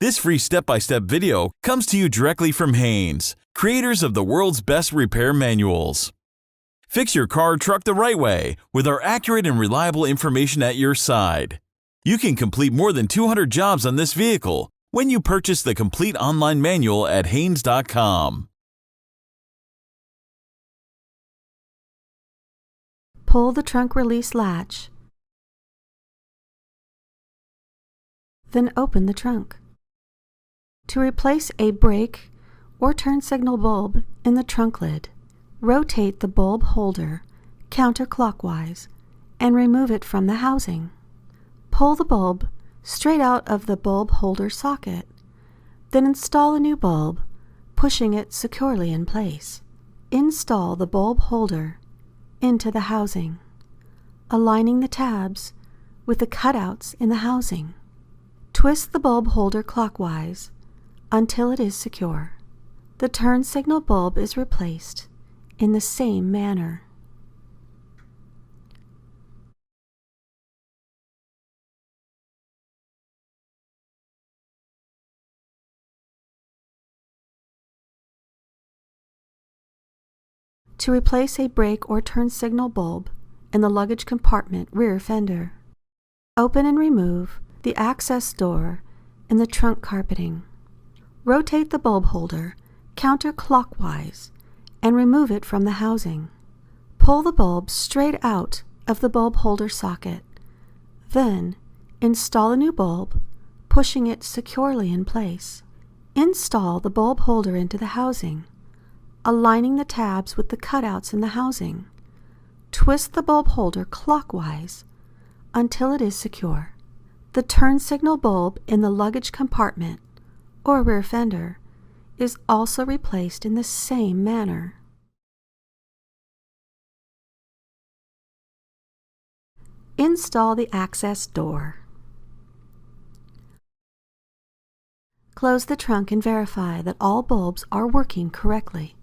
This free step-by-step video comes to you directly from Haynes, creators of the world's best repair manuals. Fix your car or truck the right way with our accurate and reliable information at your side. You can complete more than 200 jobs on this vehicle when you purchase the complete online manual at Haynes.com. Pull the trunk release latch. Then open the trunk. To replace a brake or turn signal bulb in the trunk lid, rotate the bulb holder counterclockwise and remove it from the housing. Pull the bulb straight out of the bulb holder socket, then install a new bulb, pushing it securely in place. Install the bulb holder into the housing, aligning the tabs with the cutouts in the housing. Twist the bulb holder clockwise until it is secure. The turn signal bulb is replaced in the same manner. To replace a brake or turn signal bulb in the luggage compartment rear fender, open and remove the access door in the trunk carpeting. Rotate the bulb holder counterclockwise and remove it from the housing. Pull the bulb straight out of the bulb holder socket. Then, install a new bulb, pushing it securely in place. Install the bulb holder into the housing, aligning the tabs with the cutouts in the housing. Twist the bulb holder clockwise until it is secure. The turn signal bulb in the luggage compartment or rear fender is also replaced in the same manner. Install the access door. Close the trunk and verify that all bulbs are working correctly.